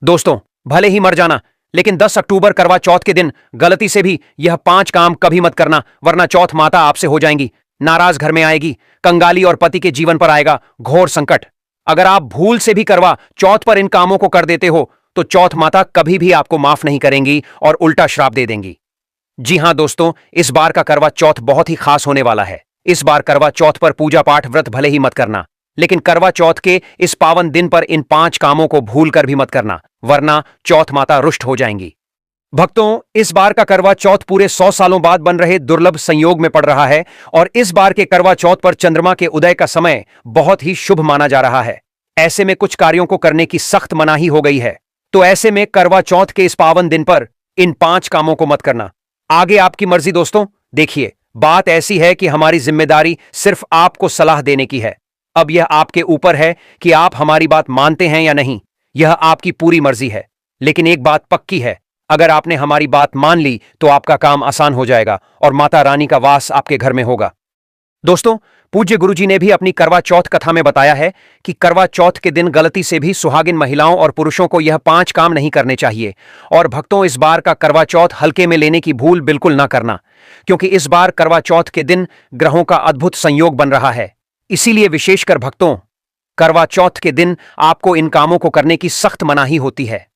दोस्तों, भले ही मर जाना, लेकिन 10 अक्टूबर करवा चौथ के दिन गलती से भी यह 5 काम कभी मत करना, वरना चौथ माता आपसे हो जाएंगी नाराज, घर में आएगी, कंगाली और पति के जीवन पर आएगा घोर संकट। अगर आप भूल से भी करवा चौथ पर इन कामों को कर देते हो तो चौथ माता कभी भी आपको माफ नहीं करेंगी और उल्टा श्राप दे देंगी। जी हां दोस्तों, इस बार का करवा चौथ बहुत ही खास होने वाला है। इस बार करवा चौथ पर पूजा पाठ व्रत भले ही मत करना, लेकिन करवा चौथ के इस पावन दिन पर इन 5 कामों को भूल कर भी मत करना, वरना चौथ माता रुष्ट हो जाएंगी। भक्तों, इस बार का करवा चौथ पूरे 100 सालों बाद बन रहे दुर्लभ संयोग में पड़ रहा है और इस बार के करवा चौथ पर चंद्रमा के उदय का समय बहुत ही शुभ माना जा रहा है। ऐसे में कुछ कार्यों को करने की सख्त मनाही हो गई है। तो ऐसे में करवा चौथ के इस पावन दिन पर इन 5 कामों को मत करना। आगे आपकी मर्जी दोस्तों। देखिए, बात ऐसी है कि हमारी जिम्मेदारी सिर्फ आपको सलाह देने की है। अब यह आपके ऊपर है कि आप हमारी बात मानते हैं या नहीं, यह आपकी पूरी मर्जी है। लेकिन एक बात पक्की है, अगर आपने हमारी बात मान ली तो आपका काम आसान हो जाएगा और माता रानी का वास आपके घर में होगा। दोस्तों, पूज्य गुरुजी ने भी अपनी करवा चौथ कथा में बताया है कि करवा चौथ के दिन गलती से भी सुहागिन महिलाओं और पुरुषों को यह 5 काम नहीं करने चाहिए। और भक्तों, इस बार का करवा चौथ हल्के में लेने की भूल बिल्कुल ना करना, क्योंकि इस बार करवा चौथ के दिन ग्रहों का अद्भुत संयोग बन रहा है। इसीलिए विशेषकर भक्तों, करवा चौथ के दिन आपको इन कामों को करने की सख्त मनाही होती है।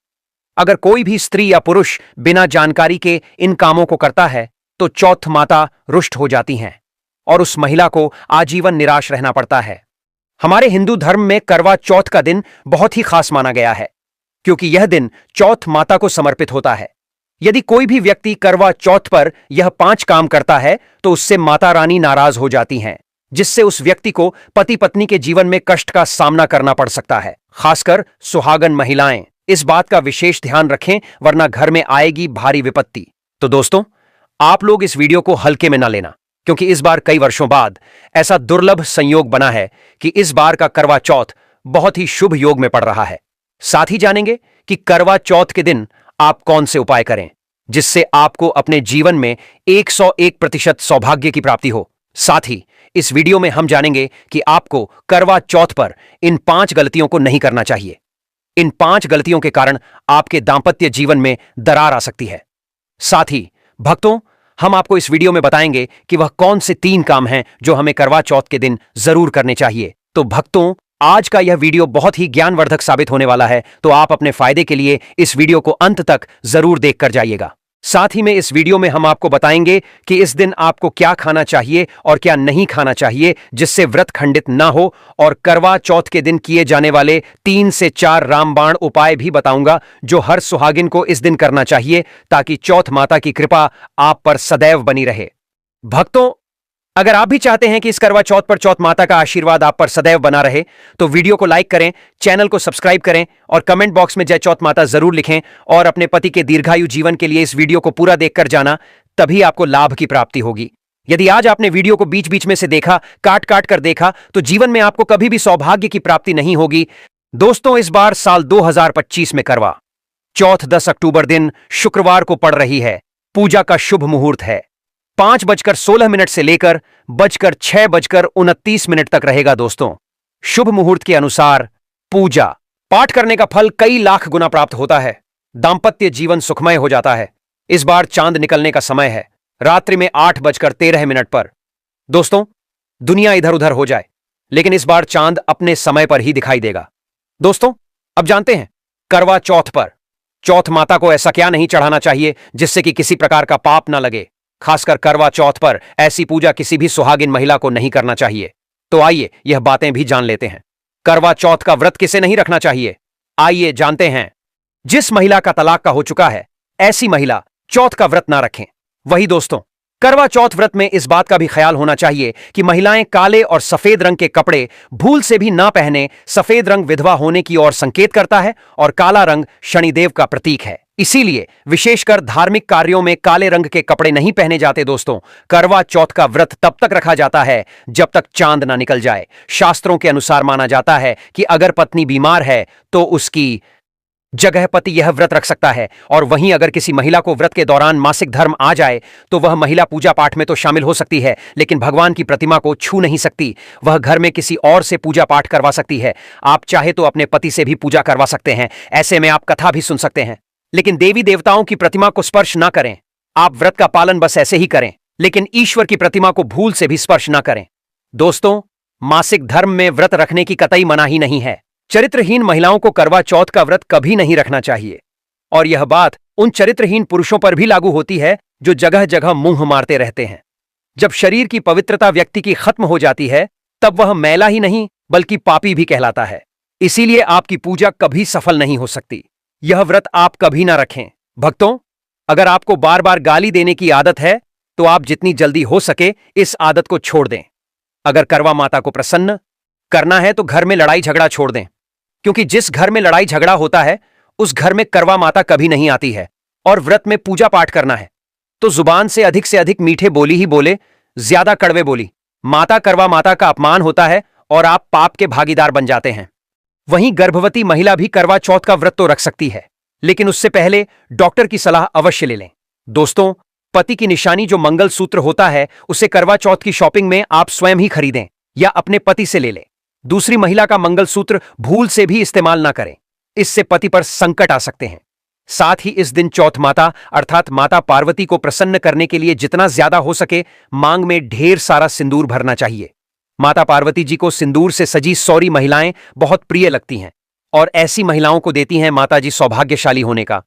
अगर कोई भी स्त्री या पुरुष बिना जानकारी के इन कामों को करता है तो चौथ माता रुष्ट हो जाती हैं और उस महिला को आजीवन निराश रहना पड़ता है। हमारे हिंदू धर्म में करवा चौथ का दिन बहुत ही खास माना गया है, क्योंकि यह दिन चौथ माता को समर्पित होता है। यदि कोई भी व्यक्ति करवा चौथ पर यह 5 काम करता है तो उससे माता रानी नाराज हो जाती हैं, जिससे उस व्यक्ति को पति पत्नी के जीवन में कष्ट का सामना करना पड़ सकता है। खासकर सुहागन महिलाएं इस बात का विशेष ध्यान रखें, वरना घर में आएगी भारी विपत्ति। तो दोस्तों, आप लोग इस वीडियो को हल्के में ना लेना, क्योंकि इस बार कई वर्षों बाद ऐसा दुर्लभ संयोग बना है कि इस बार का करवा चौथ बहुत ही शुभ योग में पड़ रहा है। साथ ही जानेंगे कि करवा चौथ के दिन आप कौन से उपाय करें जिससे आपको अपने जीवन में 101% सौभाग्य की प्राप्ति हो। साथ ही इस वीडियो में हम जानेंगे कि आपको करवा चौथ पर इन 5 गलतियों को नहीं करना चाहिए। इन 5 गलतियों के कारण आपके दांपत्य जीवन में दरार आ सकती है। साथ ही भक्तों, हम आपको इस वीडियो में बताएंगे कि वह कौन से 3 काम हैं जो हमें करवा चौथ के दिन जरूर करने चाहिए। तो भक्तों, आज का यह वीडियो बहुत ही ज्ञानवर्धक साबित होने वाला है, तो आप अपने फायदे के लिए इस वीडियो को अंत तक जरूर देखकर जाइएगा। साथ ही में इस वीडियो में हम आपको बताएंगे कि इस दिन आपको क्या खाना चाहिए और क्या नहीं खाना चाहिए जिससे व्रत खंडित ना हो, और करवा चौथ के दिन किए जाने वाले 3 से 4 रामबाण उपाय भी बताऊंगा जो हर सुहागिन को इस दिन करना चाहिए, ताकि चौथ माता की कृपा आप पर सदैव बनी रहे। भक्तों, अगर आप भी चाहते हैं कि इस करवा चौथ पर चौथ माता का आशीर्वाद आप पर सदैव बना रहे, तो वीडियो को लाइक करें, चैनल को सब्सक्राइब करें और कमेंट बॉक्स में जय चौथ माता जरूर लिखें। और अपने पति के दीर्घायु जीवन के लिए इस वीडियो को पूरा देखकर जाना, तभी आपको लाभ की प्राप्ति होगी। यदि आज आपने वीडियो को बीच बीच में से देखा, काट काट कर देखा, तो जीवन में आपको कभी भी सौभाग्य की प्राप्ति नहीं होगी। दोस्तों, इस बार साल 2025 में करवा चौथ 10 अक्टूबर दिन शुक्रवार को पड़ रही है। पूजा का शुभ मुहूर्त है 5:16 से लेकर 6:29 तक रहेगा। दोस्तों, शुभ मुहूर्त के अनुसार पूजा पाठ करने का फल कई लाख गुना प्राप्त होता है। दांपत्य जीवन सुखमय हो जाता है। इस बार चांद निकलने का समय है रात्रि में 8:13 पर। दोस्तों, दुनिया इधर उधर हो जाए, लेकिन इस बार चांद अपने समय पर ही दिखाई देगा। दोस्तों, अब जानते हैं करवा चौथ पर चौथ माता को ऐसा क्या नहीं चढ़ाना चाहिए जिससे कि किसी प्रकार का पाप ना लगे। खासकर करवा चौथ पर ऐसी पूजा किसी भी सुहागिन महिला को नहीं करना चाहिए। तो आइए यह बातें भी जान लेते हैं। करवा चौथ का व्रत किसे नहीं रखना चाहिए, आइए जानते हैं। जिस महिला का तलाक का हो चुका है, ऐसी महिला चौथ का व्रत ना रखें। वही दोस्तों, करवा चौथ व्रत में इस बात का भी ख्याल होना चाहिए कि महिलाएं काले और सफेद रंग के कपड़े भूल से भी ना पहने। सफेद रंग विधवा होने की ओर संकेत करता है और काला रंग शनिदेव का प्रतीक है। इसीलिए विशेषकर धार्मिक कार्यों में काले रंग के कपड़े नहीं पहने जाते। दोस्तों, करवा चौथ का व्रत तब तक रखा जाता है जब तक चांद ना निकल जाए। शास्त्रों के अनुसार माना जाता है कि अगर पत्नी बीमार है तो उसकी जगह पति यह व्रत रख सकता है। और वहीं अगर किसी महिला को व्रत के दौरान मासिक धर्म आ जाए तो वह महिला पूजा पाठ में तो शामिल हो सकती है, लेकिन भगवान की प्रतिमा को छू नहीं सकती। वह घर में किसी और से पूजा पाठ करवा सकती है। आप चाहे तो अपने पति से भी पूजा करवा सकते हैं। ऐसे में आप कथा भी सुन सकते हैं, लेकिन देवी देवताओं की प्रतिमा को स्पर्श ना करें। आप व्रत का पालन बस ऐसे ही करें, लेकिन ईश्वर की प्रतिमा को भूल से भी स्पर्श ना करें। दोस्तों, मासिक धर्म में व्रत रखने की कतई मनाही नहीं है। चरित्रहीन महिलाओं को करवा चौथ का व्रत कभी नहीं रखना चाहिए। और यह बात उन चरित्रहीन पुरुषों पर भी लागू होती है जो जगह जगह मुंह मारते रहते हैं। जब शरीर की पवित्रता व्यक्ति की खत्म हो जाती है, तब वह मैला ही नहीं बल्कि पापी भी कहलाता है। इसीलिए आपकी पूजा कभी सफल नहीं हो सकती। यह व्रत आप कभी ना रखें। भक्तों, अगर आपको बार बार गाली देने की आदत है तो आप जितनी जल्दी हो सके इस आदत को छोड़ दें। अगर करवा माता को प्रसन्न करना है तो घर में लड़ाई झगड़ा छोड़ दें, क्योंकि जिस घर में लड़ाई झगड़ा होता है उस घर में करवा माता कभी नहीं आती है। और व्रत में पूजा पाठ करना है तो जुबान से अधिक मीठे बोली ही बोले, ज्यादा कड़वे बोली। माता करवा माता का अपमान होता है और आप पाप के भागीदार बन जाते हैं। वहीं गर्भवती महिला भी करवा चौथ का व्रत तो रख सकती है, लेकिन उससे पहले डॉक्टर की सलाह अवश्य ले लें। दोस्तों, पति की निशानी जो मंगलसूत्र होता है उसे करवा चौथ की शॉपिंग में आप स्वयं ही खरीदें या अपने पति से ले लें। दूसरी महिला का मंगलसूत्र भूल से भी इस्तेमाल ना करें, इससे पति पर संकट आ सकते हैं। साथ ही इस दिन चौथ माता अर्थात माता पार्वती को प्रसन्न करने के लिए जितना ज्यादा हो सके मांग में ढेर सारा सिंदूर भरना चाहिए। माता पार्वती जी को सिंदूर से सजी सौरी महिलाएं बहुत प्रिय लगती हैं और ऐसी महिलाओं को देती हैं माताजी सौभाग्यशाली होने का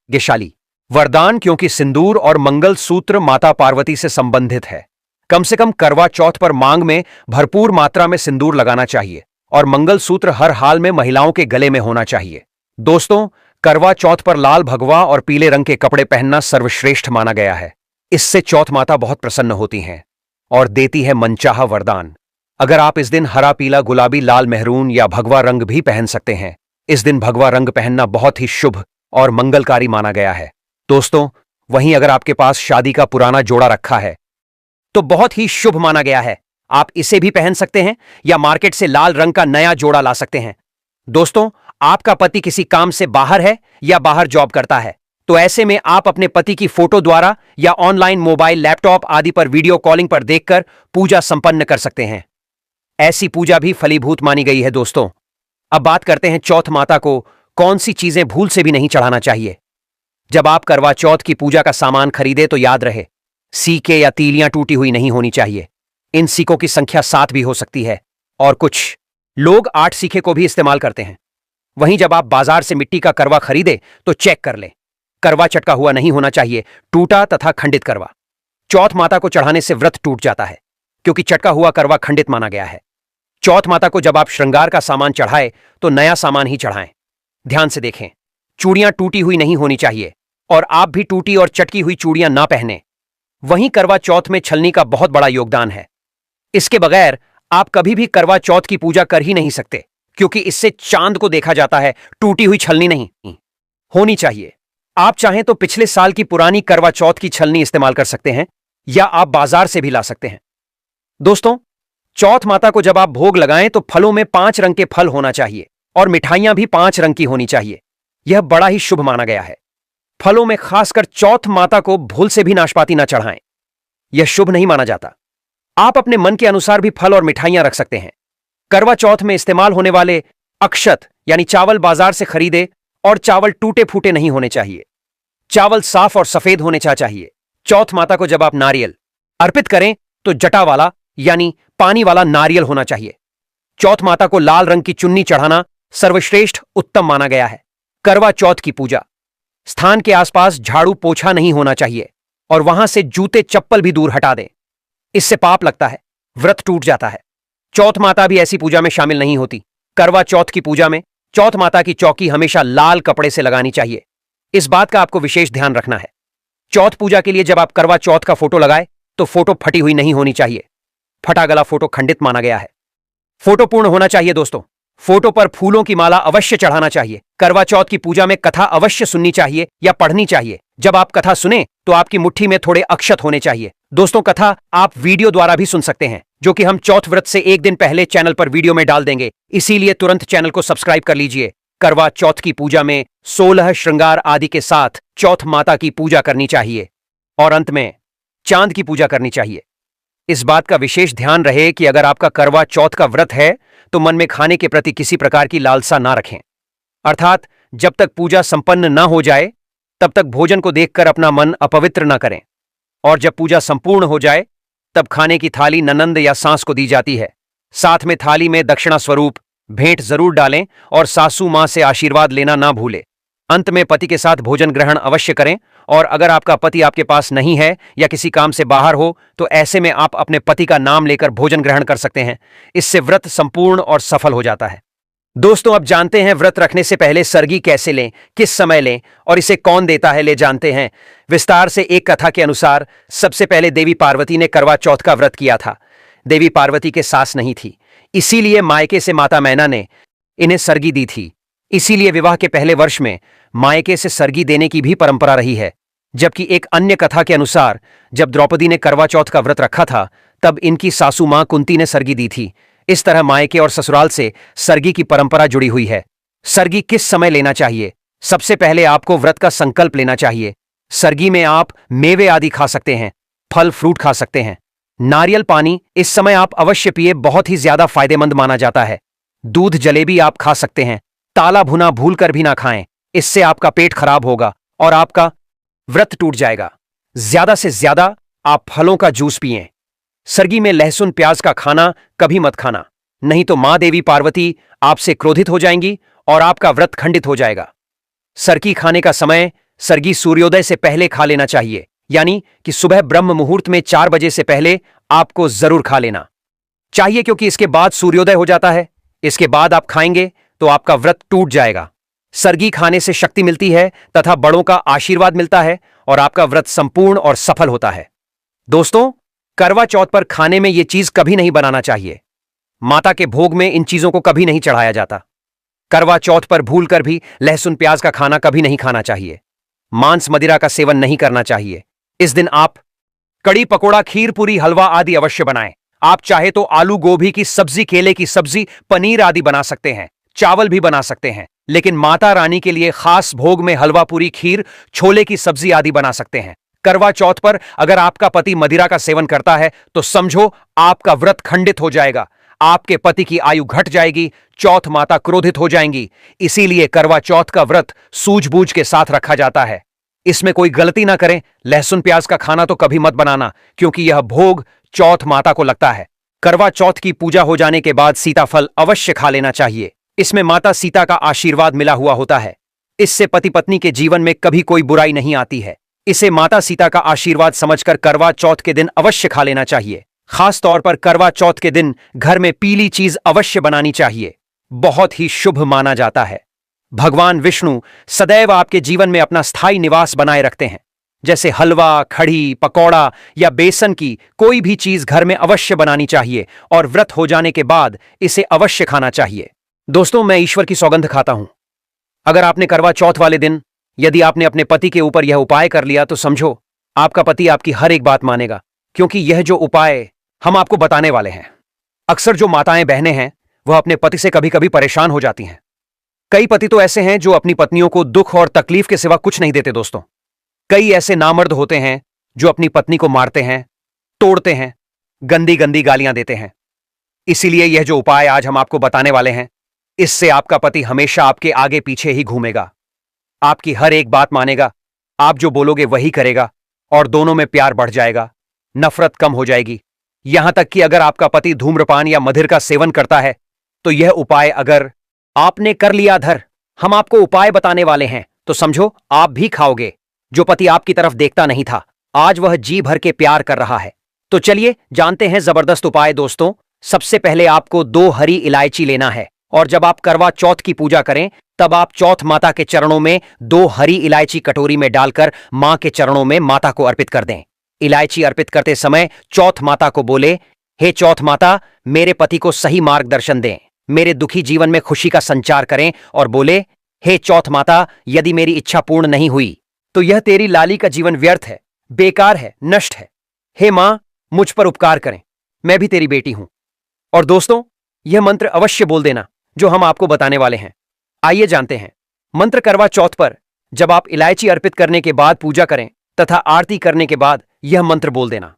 वरदान, क्योंकि सिंदूर और मंगलसूत्र माता पार्वती से संबंधित है। कम से कम करवा चौथ पर मांग में भरपूर मात्रा में सिंदूर लगाना चाहिए और मंगलसूत्र हर हाल में महिलाओं के गले में होना चाहिए। दोस्तों, करवा चौथ पर लाल भगवा और पीले रंग के कपड़े पहनना सर्वश्रेष्ठ माना गया है। इससे चौथ माता बहुत प्रसन्न होती हैं और देती है मनचाहा वरदान। अगर आप इस दिन हरा, पीला, गुलाबी, लाल, मेहरून या भगवा रंग भी पहन सकते हैं। इस दिन भगवा रंग पहनना बहुत ही शुभ और मंगलकारी माना गया है। दोस्तों, वहीं अगर आपके पास शादी का पुराना जोड़ा रखा है तो बहुत ही शुभ माना गया है। आप इसे भी पहन सकते हैं या मार्केट से लाल रंग का नया जोड़ा ला सकते हैं। दोस्तों, आपका पति किसी काम से बाहर है या बाहर जॉब करता है, तो ऐसे में आप अपने पति की फोटो द्वारा या ऑनलाइन मोबाइल, लैपटॉप आदि पर वीडियो कॉलिंग पर देखकर पूजा संपन्न कर सकते हैं। ऐसी पूजा भी फलीभूत मानी गई है। दोस्तों, अब बात करते हैं चौथ माता को कौन सी चीजें भूल से भी नहीं चढ़ाना चाहिए। जब आप करवा चौथ की पूजा का सामान खरीदे तो याद रहे, सीके या तीलियां टूटी हुई नहीं होनी चाहिए। इन सीकों की संख्या 7 भी हो सकती है और कुछ लोग 8 सीखे को भी इस्तेमाल करते हैं। वहीं जब आप बाजार से मिट्टी का करवा खरीदे तो चेक कर लें, करवा चटका हुआ नहीं होना चाहिए, टूटा तथा खंडित करवा। चौथ माता को चढ़ाने से व्रत टूट जाता है, क्योंकि चटका हुआ करवा खंडित माना गया है। चौथ माता को जब आप श्रृंगार का सामान चढ़ाए तो नया सामान ही चढ़ाएं। ध्यान से देखें, चूड़ियां टूटी हुई नहीं होनी चाहिए और आप भी टूटी और चटकी हुई चूड़ियां ना पहने। वहीं करवा चौथ में छलनी का बहुत बड़ा योगदान है। इसके बगैर आप कभी भी करवा चौथ की पूजा कर ही नहीं सकते, क्योंकि इससे चांद को देखा जाता है, टूटी हुई छलनी नहीं होनी चाहिए। आप चाहें तो पिछले साल की पुरानी करवा चौथ की छलनी इस्तेमाल कर सकते हैं या आप बाजार से भी ला सकते हैं। दोस्तों, चौथ माता को जब आप भोग लगाएं तो फलों में 5 रंग के फल होना चाहिए और मिठाइयां भी 5 रंग की होनी चाहिए। यह बड़ा ही शुभ माना गया है। फलों में खासकर चौथ माता को भूल से भी नाशपाती ना चढ़ाएं, यह शुभ नहीं माना जाता। आप अपने मन के अनुसार भी फल और मिठाइयां रख सकते हैं। करवा चौथ में इस्तेमाल होने वाले अक्षत यानी चावल बाजार से खरीदे और चावल टूटे फूटे नहीं होने चाहिए। चावल साफ और सफेद होने चाहिए। चौथ माता को जब आप नारियल अर्पित करें तो जटा वाला यानी पानी वाला नारियल होना चाहिए। चौथ माता को लाल रंग की चुन्नी चढ़ाना सर्वश्रेष्ठ उत्तम माना गया है। करवा चौथ की पूजा स्थान के आसपास झाड़ू पोछा नहीं होना चाहिए और वहां से जूते चप्पल भी दूर हटा दें, इससे पाप लगता है, व्रत टूट जाता है। चौथ माता भी ऐसी पूजा में शामिल नहीं होती। करवा चौथ की पूजा में चौथ माता की चौकी हमेशा लाल कपड़े से लगानी चाहिए। इस बात का आपको विशेष ध्यान रखना है। चौथ पूजा के लिए जब आप करवा चौथ का फोटो लगाए तो फोटो फटी हुई नहीं होनी चाहिए। फटा गला फोटो खंडित माना गया है। फोटो पूर्ण होना चाहिए। दोस्तों, फोटो पर फूलों की माला अवश्य चढ़ाना चाहिए। करवा चौथ की पूजा में कथा अवश्य सुननी चाहिए या पढ़नी चाहिए। जब आप कथा सुने तो आपकी मुट्ठी में थोड़े अक्षत होने चाहिए। दोस्तों, कथा आप वीडियो द्वारा भी सुन सकते हैं, जो कि हम चौथ व्रत से एक दिन पहले चैनल पर वीडियो में डाल देंगे। इसीलिए तुरंत चैनल को सब्सक्राइब कर लीजिए करवा चौथ की पूजा में 16 श्रृंगार आदि के साथ चौथ माता की पूजा करनी चाहिए और अंत में चांद की पूजा करनी चाहिए। इस बात का विशेष ध्यान रहे कि अगर आपका करवा चौथ का व्रत है तो मन में खाने के प्रति किसी प्रकार की लालसा ना रखें, अर्थात जब तक पूजा संपन्न ना हो जाए तब तक भोजन को देखकर अपना मन अपवित्र ना करें, और जब पूजा संपूर्ण हो जाए तब खाने की थाली ननंद या सास को दी जाती है। साथ में थाली में दक्षिणा स्वरूप भेंट जरूर डालें और सासू मां से आशीर्वाद लेना ना भूलें। अंत में पति के साथ भोजन ग्रहण अवश्य करें, और अगर आपका पति आपके पास नहीं है या किसी काम से बाहर हो तो ऐसे में आप अपने पति का नाम लेकर भोजन ग्रहण कर सकते हैं। इससे व्रत संपूर्ण और सफल हो जाता है। दोस्तों, अब जानते हैं व्रत रखने से पहले सरगी कैसे लें, किस समय लें और इसे कौन देता है, ले जानते हैं विस्तार से। एक कथा के अनुसार सबसे पहले देवी पार्वती ने करवा चौथ का व्रत किया था। देवी पार्वती के सास नहीं थी, इसीलिए मायके से माता मैना ने इन्हें सरगी दी थी। इसीलिए विवाह के पहले वर्ष में मायके से सरगी देने की भी परंपरा रही है। जबकि एक अन्य कथा के अनुसार जब द्रौपदी ने करवा चौथ का व्रत रखा था तब इनकी सासू मां कुंती ने सरगी दी थी। इस तरह मायके और ससुराल से सरगी की परंपरा जुड़ी हुई है। सरगी किस समय लेना चाहिए? सबसे पहले आपको व्रत का संकल्प लेना चाहिए। सरगी में आप मेवे आदि खा सकते हैं, फल फ्रूट खा सकते हैं। नारियल पानी इस समय आप अवश्य पिए, बहुत ही ज्यादा फायदेमंद माना जाता है। दूध जलेबी आप खा सकते हैं। ताला भुना भूल कर भी ना खाएं, इससे आपका पेट खराब होगा और आपका व्रत टूट जाएगा। ज्यादा से ज्यादा आप फलों का जूस पिएं। सरगी में लहसुन प्याज का खाना कभी मत खाना, नहीं तो मां देवी पार्वती आपसे क्रोधित हो जाएंगी और आपका व्रत खंडित हो जाएगा। सरगी खाने का समय सरगी सूर्योदय से पहले खा लेना चाहिए, यानी कि सुबह ब्रह्म मुहूर्त में 4 बजे से पहले आपको जरूर खा लेना चाहिए, क्योंकि इसके बाद सूर्योदय हो जाता है। इसके बाद आप खाएंगे तो आपका व्रत टूट जाएगा। सरगी खाने से शक्ति मिलती है तथा बड़ों का आशीर्वाद मिलता है और आपका व्रत संपूर्ण और सफल होता है। दोस्तों, करवा चौथ पर खाने में यह चीज कभी नहीं बनाना चाहिए। माता के भोग में इन चीजों को कभी नहीं चढ़ाया जाता। करवा चौथ पर भूलकर भी लहसुन प्याज का खाना कभी नहीं खाना चाहिए। मांस मदिरा का सेवन नहीं करना चाहिए। इस दिन आप कड़ी पकोड़ा, खीर पूरी, हलवा आदि अवश्य बनाएं। आप चाहे तो आलू गोभी की सब्जी, केले की सब्जी, पनीर आदि बना सकते हैं। चावल भी बना सकते हैं, लेकिन माता रानी के लिए खास भोग में हलवा पूरी, खीर, छोले की सब्जी आदि बना सकते हैं। करवा चौथ पर अगर आपका पति मदिरा का सेवन करता है तो समझो आपका व्रत खंडित हो जाएगा। आपके पति की आयु घट जाएगी, चौथ माता क्रोधित हो जाएंगी। इसीलिए करवा चौथ का व्रत सूझबूझ के साथ रखा जाता है। इसमें कोई गलती ना करें। लहसुन प्याज का खाना तो कभी मत बनाना, क्योंकि यह भोग चौथ माता को लगता है। करवा चौथ की पूजा हो जाने के बाद सीताफल अवश्य खा लेना चाहिए। इसमें माता सीता का आशीर्वाद मिला हुआ होता है। इससे पति पत्नी के जीवन में कभी कोई बुराई नहीं आती है। इसे माता सीता का आशीर्वाद समझकर करवा चौथ के दिन अवश्य खा लेना चाहिए। खास तौर पर करवा चौथ के दिन घर में पीली चीज अवश्य बनानी चाहिए, बहुत ही शुभ माना जाता है। भगवान विष्णु सदैव आपके जीवन में अपना स्थायी निवास बनाए रखते हैं। जैसे हलवा, खड़ी, पकौड़ा या बेसन की कोई भी चीज घर में अवश्य बनानी चाहिए और व्रत हो जाने के बाद इसे अवश्य खाना चाहिए। दोस्तों, मैं ईश्वर की सौगंध खाता हूं, अगर आपने करवा चौथ वाले दिन यदि आपने अपने पति के ऊपर यह उपाय कर लिया तो समझो आपका पति आपकी हर एक बात मानेगा, क्योंकि यह जो उपाय हम आपको बताने वाले हैं। अक्सर जो माताएं बहनें हैं वह अपने पति से कभी कभी परेशान हो जाती हैं। कई पति तो ऐसे हैं जो अपनी पत्नियों को दुख और तकलीफ के सिवा कुछ नहीं देते। दोस्तों, कई ऐसे नामर्द होते हैं जो अपनी पत्नी को मारते हैं, तोड़ते हैं, गंदी गंदी गालियां देते हैं। इसीलिए यह जो उपाय आज हम आपको बताने वाले हैं, इससे आपका पति हमेशा आपके आगे पीछे ही घूमेगा, आपकी हर एक बात मानेगा, आप जो बोलोगे वही करेगा और दोनों में प्यार बढ़ जाएगा, नफरत कम हो जाएगी। यहां तक कि अगर आपका पति धूम्रपान या मदिर का सेवन करता है तो यह उपाय अगर आपने कर लिया धर, हम आपको उपाय बताने वाले हैं, तो समझो आप भी खाओगे। जो पति आपकी तरफ देखता नहीं था, आज वह जी भर के प्यार कर रहा है। तो चलिए जानते हैं जबरदस्त उपाय। दोस्तों, सबसे पहले आपको 2 हरी इलायची लेना है और जब आप करवा चौथ की पूजा करें तब आप चौथ माता के चरणों में 2 हरी इलायची कटोरी में डालकर मां के चरणों में माता को अर्पित कर दें। इलायची अर्पित करते समय चौथ माता को बोले, हे चौथ माता, मेरे पति को सही मार्गदर्शन दें, मेरे दुखी जीवन में खुशी का संचार करें। और बोले, हे चौथ माता, यदि मेरी इच्छा पूर्ण नहीं हुई तो यह तेरी लाली का जीवन व्यर्थ है, बेकार है, नष्ट है। हे मां, मुझ पर उपकार करें, मैं भी तेरी बेटी हूं। और दोस्तों, यह मंत्र अवश्य बोल देना जो हम आपको बताने वाले हैं। आइए जानते हैं। मंत्र करवा चौथ पर जब आप इलायची अर्पित करने के बाद पूजा करें तथा आरती करने के बाद यह मंत्र बोल देना।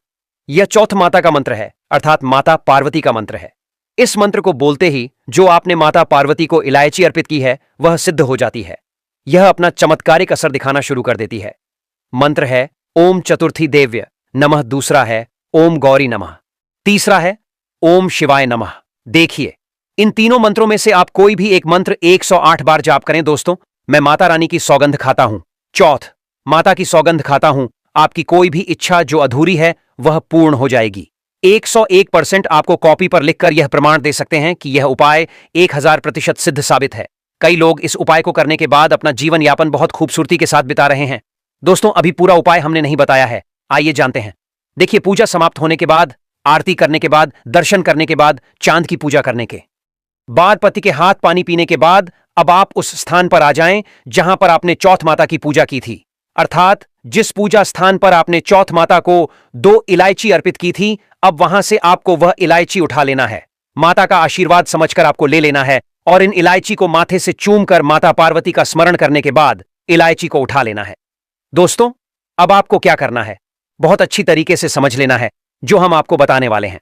यह चौथ माता का मंत्र है, अर्थात माता पार्वती का मंत्र है। इस मंत्र को बोलते ही जो आपने माता पार्वती को इलायची अर्पित की है वह सिद्ध हो जाती है। यह अपना चमत्कारिक असर दिखाना शुरू कर देती है। मंत्र है ओम चतुर्थी देव्य नमः, दूसरा है ओम गौरी नमः, तीसरा है ओम शिवाय नमः। देखिए, इन तीनों मंत्रों में से आप कोई भी एक मंत्र 108 बार जाप करें। दोस्तों, मैं माता रानी की सौगंध खाता हूं, चौथ माता की सौगंध खाता हूं, आपकी कोई भी इच्छा जो अधूरी है वह पूर्ण हो जाएगी। 101% आपको कॉपी पर लिखकर यह प्रमाण दे सकते हैं कि यह उपाय 1000% सिद्ध साबित है। कई लोग इस उपाय को करने के बाद अपना जीवन यापन बहुत खूबसूरती के साथ बिता रहे हैं। दोस्तों, अभी पूरा उपाय हमने नहीं बताया है, आइए जानते हैं। देखिए, पूजा समाप्त होने के बाद, आरती करने के बाद, दर्शन करने के बाद, चांद की पूजा करने के बाद, पति के हाथ पानी पीने के बाद अब आप उस स्थान पर आ जाएं जहां पर आपने चौथ माता की पूजा की थी। अर्थात जिस पूजा स्थान पर आपने चौथ माता को 2 इलायची अर्पित की थी, अब वहां से आपको वह इलायची उठा लेना है। माता का आशीर्वाद समझकर आपको ले लेना है और इन इलायची को माथे से चूम कर माता पार्वती का स्मरण करने के बाद इलायची को उठा लेना है। दोस्तों, अब आपको क्या करना है बहुत अच्छी तरीके से समझ लेना है जो हम आपको बताने वाले हैं।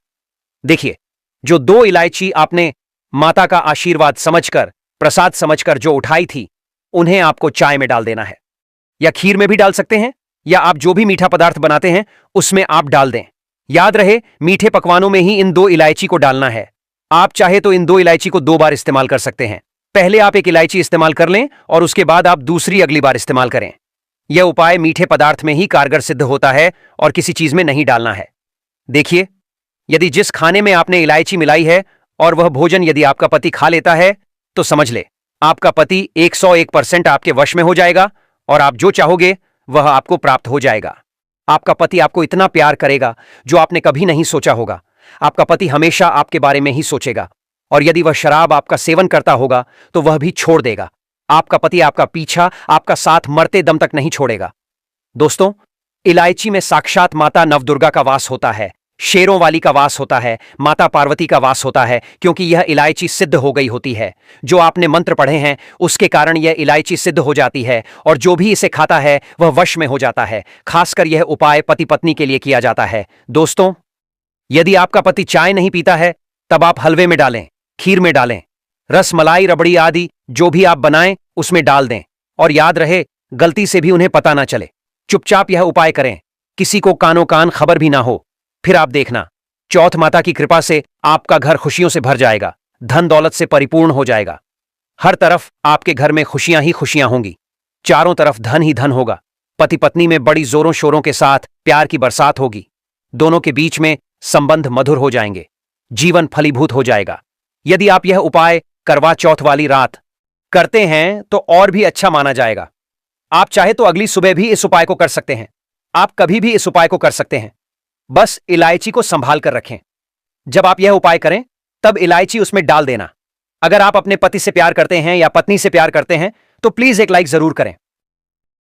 देखिए, जो 2 इलायची आपने माता का आशीर्वाद समझकर, प्रसाद समझकर जो उठाई थी, उन्हें आपको चाय में डाल देना है, या खीर में भी डाल सकते हैं, या आप जो भी मीठा पदार्थ बनाते हैं उसमें आप डाल दें। याद रहे, मीठे पकवानों में ही इन 2 इलायची को डालना है। आप चाहे तो इन 2 इलायची को 2 बार इस्तेमाल कर सकते हैं। पहले आप एक इलायची इस्तेमाल कर लें और उसके बाद आप दूसरी अगली बार इस्तेमाल करें। यह उपाय मीठे पदार्थ में ही कारगर सिद्ध होता है और किसी चीज में नहीं डालना है। देखिए, यदि जिस खाने में आपने इलायची मिलाई है और वह भोजन यदि आपका पति खा लेता है तो समझ ले आपका पति 101% आपके वश में हो जाएगा और आप जो चाहोगे वह आपको प्राप्त हो जाएगा। आपका पति आपको इतना प्यार करेगा जो आपने कभी नहीं सोचा होगा। आपका पति हमेशा आपके बारे में ही सोचेगा और यदि वह शराब आपका सेवन करता होगा तो वह भी छोड़ देगा। आपका पति आपका पीछा, आपका साथ मरते दम तक नहीं छोड़ेगा। दोस्तों, इलायची में साक्षात माता नवदुर्गा का वास होता है, शेरों वाली का वास होता है, माता पार्वती का वास होता है, क्योंकि यह इलायची सिद्ध हो गई होती है। जो आपने मंत्र पढ़े हैं उसके कारण यह इलायची सिद्ध हो जाती है और जो भी इसे खाता है वह वश में हो जाता है। खासकर यह उपाय पति पत्नी के लिए किया जाता है। दोस्तों, यदि आपका पति चाय नहीं पीता है तब आप हलवे में डालें, खीर में डालें, रस मलाई रबड़ी आदि जो भी आप बनाएं उसमें डाल दें और याद रहे गलती से भी उन्हें पता ना चले। चुपचाप यह उपाय करें, किसी को कानो कान खबर भी ना हो। फिर आप देखना, चौथ माता की कृपा से आपका घर खुशियों से भर जाएगा, धन दौलत से परिपूर्ण हो जाएगा। हर तरफ आपके घर में खुशियां ही खुशियां होंगी, चारों तरफ धन ही धन होगा। पति पत्नी में बड़ी जोरों शोरों के साथ प्यार की बरसात होगी। दोनों के बीच में संबंध मधुर हो जाएंगे, जीवन फलीभूत हो जाएगा। यदि आप यह उपाय करवा चौथ वाली रात करते हैं तो और भी अच्छा माना जाएगा। आप चाहे तो अगली सुबह भी इस उपाय को कर सकते हैं। आप कभी भी इस उपाय को कर सकते हैं। बस इलायची को संभाल कर रखें। जब आप यह उपाय करें तब इलायची उसमें डाल देना। अगर आप अपने पति से प्यार करते हैं या पत्नी से प्यार करते हैं तो प्लीज एक लाइक जरूर करें।